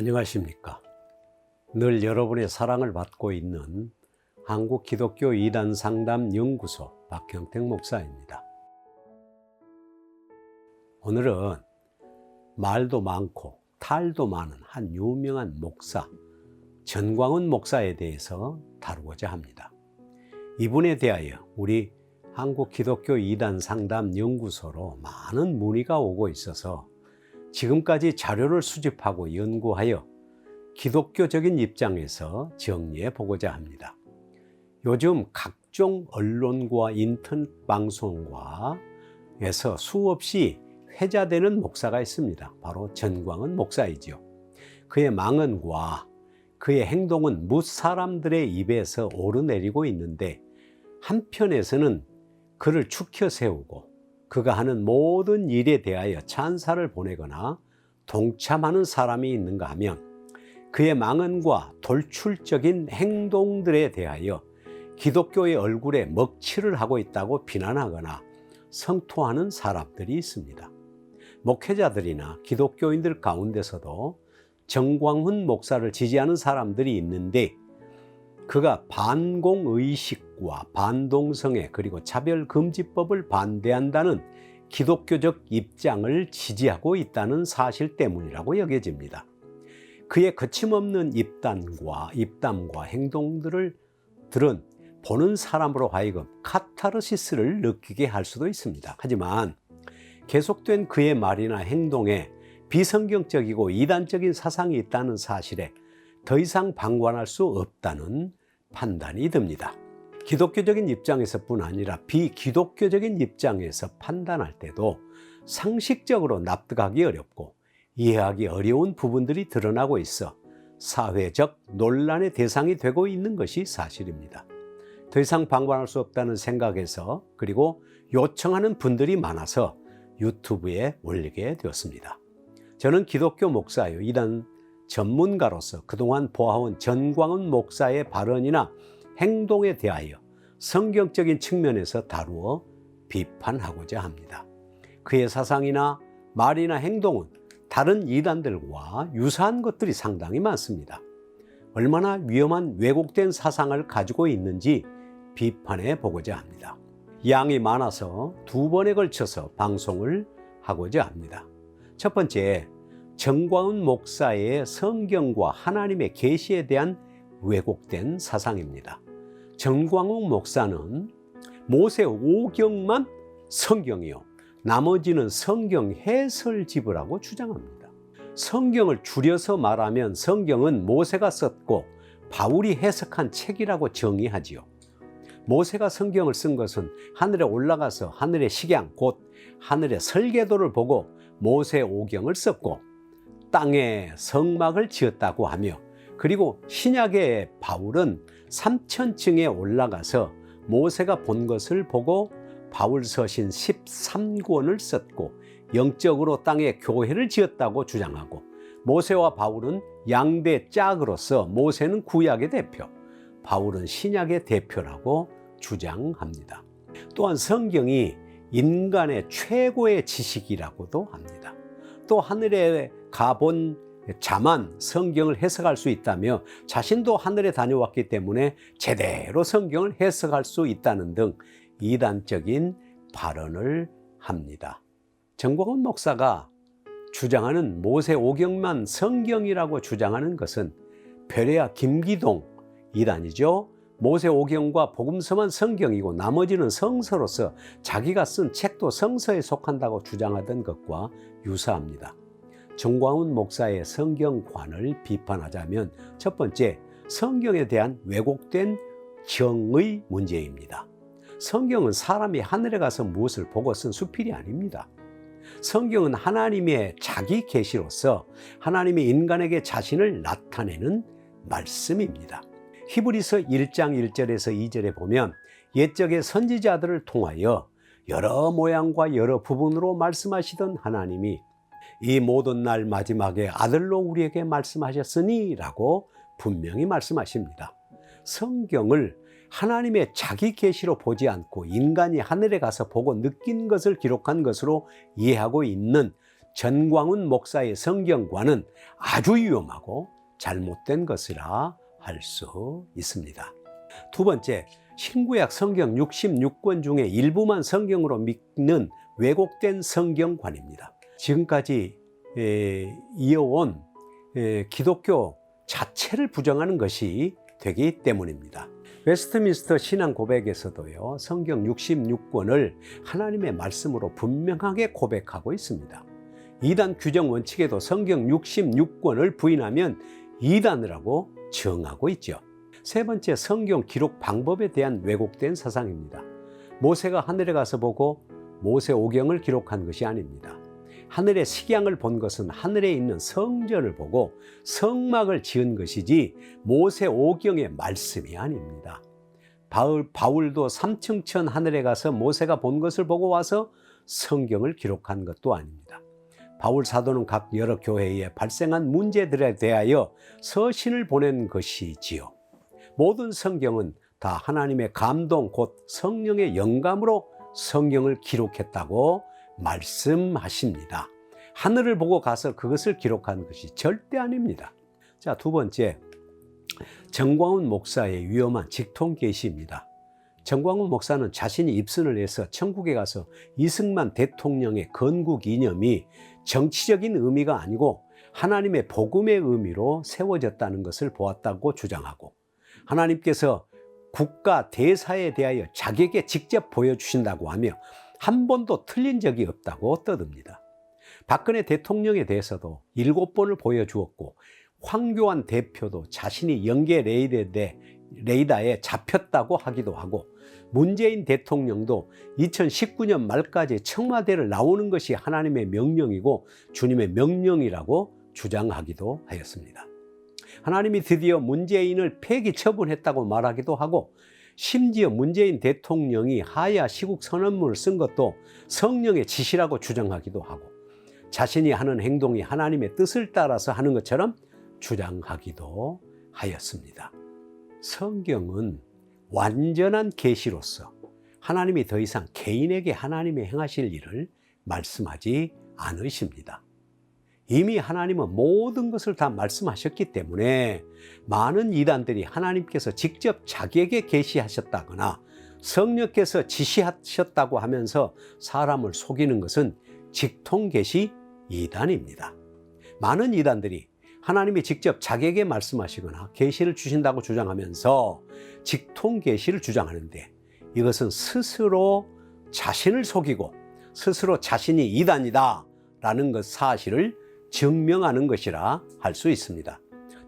안녕하십니까. 늘 여러분의 사랑을 받고 있는 한국기독교 이단상담연구소 박형택 목사입니다. 오늘은 말도 많고 탈도 많은 한 유명한 목사 전광훈 목사에 대해서 다루고자 합니다. 이분에 대하여 우리 한국기독교 이단상담연구소로 많은 문의가 오고 있어서 지금까지 자료를 수집하고 연구하여 기독교적인 입장에서 정리해 보고자 합니다. 요즘 각종 언론과 인터넷 방송과에서 수없이 회자되는 목사가 있습니다. 바로 전광훈 목사이죠. 그의 망언과 그의 행동은 뭇사람들의 입에서 오르내리고 있는데, 한편에서는 그를 추켜 세우고 그가 하는 모든 일에 대하여 찬사를 보내거나 동참하는 사람이 있는가 하면, 그의 망언과 돌출적인 행동들에 대하여 기독교의 얼굴에 먹칠을 하고 있다고 비난하거나 성토하는 사람들이 있습니다. 목회자들이나 기독교인들 가운데서도 전광훈 목사를 지지하는 사람들이 있는데, 그가 반공의식과 반동성애 그리고 차별금지법을 반대한다는 기독교적 입장을 지지하고 있다는 사실 때문이라고 여겨집니다. 그의 거침없는 입담과 행동들을 들은 보는 사람으로 하여금 카타르시스를 느끼게 할 수도 있습니다. 하지만 계속된 그의 말이나 행동에 비성경적이고 이단적인 사상이 있다는 사실에 더 이상 방관할 수 없다는 판단이 듭니다. 기독교적인 입장에서뿐 아니라 비기독교적인 입장에서 판단할 때도 상식적으로 납득하기 어렵고 이해하기 어려운 부분들이 드러나고 있어 사회적 논란의 대상이 되고 있는 것이 사실입니다. 더 이상 방관할 수 없다는 생각에서, 그리고 요청하는 분들이 많아서 유튜브에 올리게 되었습니다. 저는 기독교 목사요, 이단 전문가로서 그동안 보아온 전광훈 목사의 발언이나 행동에 대하여 성경적인 측면에서 다루어 비판하고자 합니다. 그의 사상이나 말이나 행동은 다른 이단들과 유사한 것들이 상당히 많습니다. 얼마나 위험한 왜곡된 사상을 가지고 있는지 비판해 보고자 합니다. 양이 많아서 두 번에 걸쳐서 방송을 하고자 합니다. 첫 번째, 전광훈 목사의 성경과 하나님의 계시에 대한 왜곡된 사상입니다. 전광훈 목사는 모세 5경만 성경이요, 나머지는 성경 해설집이라고 주장합니다. 성경을 줄여서 말하면 성경은 모세가 썼고 바울이 해석한 책이라고 정의하지요. 모세가 성경을 쓴 것은 하늘에 올라가서 하늘의 식양, 곧 하늘의 설계도를 보고 모세 5경을 썼고 땅에 성막을 지었다고 하며, 그리고 신약의 바울은 3천층에 올라가서 모세가 본 것을 보고 바울 서신 13권을 썼고 영적으로 땅에 교회를 지었다고 주장하고, 모세와 바울은 양대 짝으로서 모세는 구약의 대표, 바울은 신약의 대표라고 주장합니다. 또한 성경이 인간의 최고의 지식이라고도 합니다. 또 하늘에 가본 자만 성경을 해석할 수 있다며 자신도 하늘에 다녀왔기 때문에 제대로 성경을 해석할 수 있다는 등 이단적인 발언을 합니다. 전광훈 목사가 주장하는 모세 5경만 성경이라고 주장하는 것은 베레아 김기동 이단이죠. 모세 5경과 복음서만 성경이고 나머지는 성서로서 자기가 쓴 책도 성서에 속한다고 주장하던 것과 유사합니다. 전광훈 목사의 성경관을 비판하자면, 첫 번째, 성경에 대한 왜곡된 정의 문제입니다. 성경은 사람이 하늘에 가서 무엇을 보고 쓴 수필이 아닙니다. 성경은 하나님의 자기 계시로서 하나님이 인간에게 자신을 나타내는 말씀입니다. 히브리서 1장 1절에서 2절에 보면 옛적의 선지자들을 통하여 여러 모양과 여러 부분으로 말씀하시던 하나님이 이 모든 날 마지막에 아들로 우리에게 말씀하셨으니 라고 분명히 말씀하십니다. 성경을 하나님의 자기 계시로 보지 않고 인간이 하늘에 가서 보고 느낀 것을 기록한 것으로 이해하고 있는 전광훈 목사의 성경관은 아주 위험하고 잘못된 것이라 할 수 있습니다. 두 번째, 신구약 성경 66권 중에 일부만 성경으로 믿는 왜곡된 성경관입니다. 지금까지 이어온 기독교 자체를 부정하는 것이 되기 때문입니다. 웨스트민스터 신앙 고백에서도요, 성경 66권을 하나님의 말씀으로 분명하게 고백하고 있습니다. 이단 규정 원칙에도 성경 66권을 부인하면 이단이라고 정하고 있죠. 세 번째, 성경 기록 방법에 대한 왜곡된 사상입니다. 모세가 하늘에 가서 보고 모세 오경을 기록한 것이 아닙니다. 하늘의 식양을 본 것은 하늘에 있는 성전을 보고 성막을 지은 것이지 모세 오경의 말씀이 아닙니다. 바울도 삼층천 하늘에 가서 모세가 본 것을 보고 와서 성경을 기록한 것도 아닙니다. 바울 사도는 각 여러 교회에 발생한 문제들에 대하여 서신을 보낸 것이지요. 모든 성경은 다 하나님의 감동 곧 성령의 영감으로 성경을 기록했다고 말씀하십니다. 하늘을 보고 가서 그것을 기록한 것이 절대 아닙니다. 자, 두 번째, 정광훈 목사의 위험한 직통 계시입니다. 정광훈 목사는 자신이 입선을 해서 천국에 가서 이승만 대통령의 건국 이념이 정치적인 의미가 아니고 하나님의 복음의 의미로 세워졌다는 것을 보았다고 주장하고, 하나님께서 국가 대사에 대하여 자기에게 직접 보여주신다고 하며 한 번도 틀린 적이 없다고 떠듭니다. 박근혜 대통령에 대해서도 7번을 보여주었고, 황교안 대표도 자신이 영계 레이더에 잡혔다고 하기도 하고, 문재인 대통령도 2019년 말까지 청와대를 나오는 것이 하나님의 명령이고 주님의 명령이라고 주장하기도 하였습니다. 하나님이 드디어 문재인을 폐기 처분했다고 말하기도 하고, 심지어 문재인 대통령이 하야 시국 선언문을 쓴 것도 성령의 지시라고 주장하기도 하고, 자신이 하는 행동이 하나님의 뜻을 따라서 하는 것처럼 주장하기도 하였습니다. 성경은 완전한 계시로서 하나님이 더 이상 개인에게 하나님의 행하실 일을 말씀하지 않으십니다. 이미 하나님은 모든 것을 다 말씀하셨기 때문에 많은 이단들이 하나님께서 직접 자기에게 계시하셨다거나 성령께서 지시하셨다고 하면서 사람을 속이는 것은 직통계시 이단입니다. 많은 이단들이 하나님이 직접 자기에게 말씀하시거나 계시를 주신다고 주장하면서 직통계시를 주장하는데, 이것은 스스로 자신을 속이고 스스로 자신이 이단이다 라는 것 사실을 증명하는 것이라 할 수 있습니다.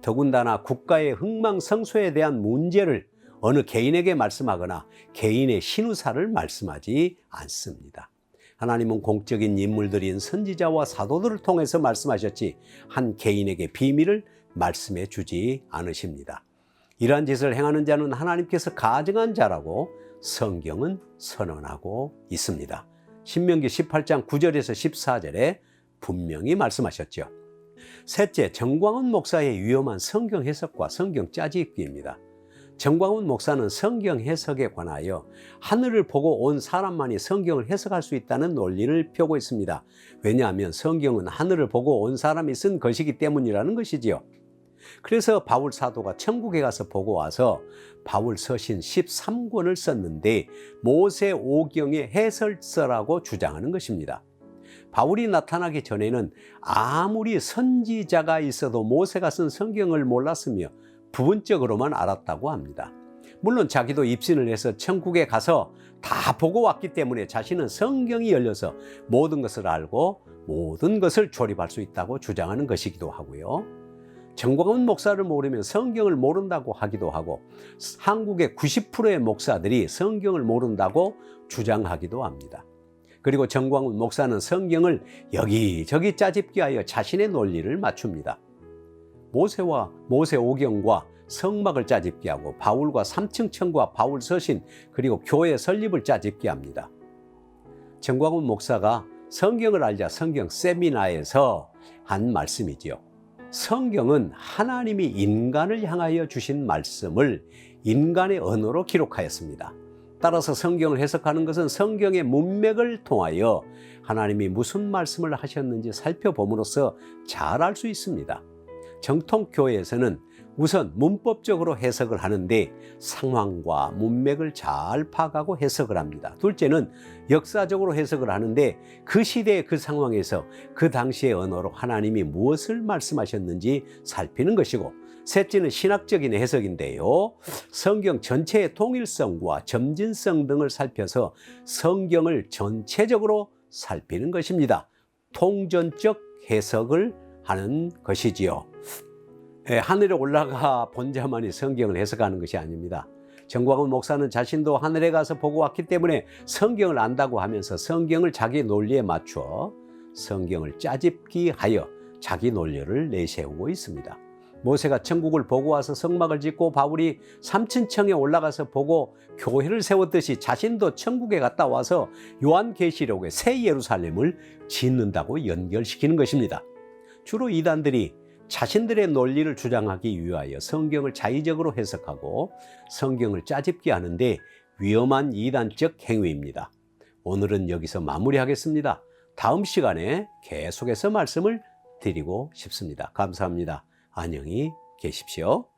더군다나 국가의 흥망성쇠에 대한 문제를 어느 개인에게 말씀하거나 개인의 신우사를 말씀하지 않습니다. 하나님은 공적인 인물들인 선지자와 사도들을 통해서 말씀하셨지 한 개인에게 비밀을 말씀해 주지 않으십니다. 이러한 짓을 행하는 자는 하나님께서 가증한 자라고 성경은 선언하고 있습니다. 신명기 18장 9절에서 14절에 분명히 말씀하셨죠. 셋째, 정광훈 목사의 위험한 성경 해석과 성경 짜집기입니다. 정광훈 목사는 성경 해석에 관하여 하늘을 보고 온 사람만이 성경을 해석할 수 있다는 논리를 펴고 있습니다. 왜냐하면 성경은 하늘을 보고 온 사람이 쓴 것이기 때문이라는 것이지요. 그래서 바울 사도가 천국에 가서 보고 와서 바울 서신 13권을 썼는데 모세 오경의 해설서라고 주장하는 것입니다. 바울이 나타나기 전에는 아무리 선지자가 있어도 모세가 쓴 성경을 몰랐으며 부분적으로만 알았다고 합니다. 물론 자기도 입신을 해서 천국에 가서 다 보고 왔기 때문에 자신은 성경이 열려서 모든 것을 알고 모든 것을 조립할 수 있다고 주장하는 것이기도 하고요. 정광훈 목사를 모르면 성경을 모른다고 하기도 하고, 한국의 90%의 목사들이 성경을 모른다고 주장하기도 합니다. 그리고 정광훈 목사는 성경을 여기저기 짜집기하여 자신의 논리를 맞춥니다. 모세 오경과 성막을 짜집기하고 바울과 삼층천과 바울 서신 그리고 교회 설립을 짜집기합니다. 정광훈 목사가 성경을 알자 성경 세미나에서 한 말씀이지요. 성경은 하나님이 인간을 향하여 주신 말씀을 인간의 언어로 기록하였습니다. 따라서 성경을 해석하는 것은 성경의 문맥을 통하여 하나님이 무슨 말씀을 하셨는지 살펴봄으로써 잘 알 수 있습니다. 정통 교회에서는 우선 문법적으로 해석을 하는데 상황과 문맥을 잘 파악하고 해석을 합니다. 둘째는 역사적으로 해석을 하는데 그 시대의 그 상황에서 그 당시의 언어로 하나님이 무엇을 말씀하셨는지 살피는 것이고, 셋째는 신학적인 해석인데요. 성경 전체의 통일성과 점진성 등을 살펴서 성경을 전체적으로 살피는 것입니다. 통전적 해석을 하는 것이지요. 하늘에 올라가 본 자만이 성경을 해석하는 것이 아닙니다. 정광훈 목사는 자신도 하늘에 가서 보고 왔기 때문에 성경을 안다고 하면서 성경을 자기 논리에 맞추어 성경을 짜집기 하여 자기 논리를 내세우고 있습니다. 모세가 천국을 보고 와서 성막을 짓고 바울이 삼층청에 올라가서 보고 교회를 세웠듯이 자신도 천국에 갔다 와서 요한계시록의 새 예루살렘을 짓는다고 연결시키는 것입니다. 주로 이단들이 자신들의 논리를 주장하기 위하여 성경을 자의적으로 해석하고 성경을 짜집기 하는데 위험한 이단적 행위입니다. 오늘은 여기서 마무리하겠습니다. 다음 시간에 계속해서 말씀을 드리고 싶습니다. 감사합니다. 안녕히 계십시오.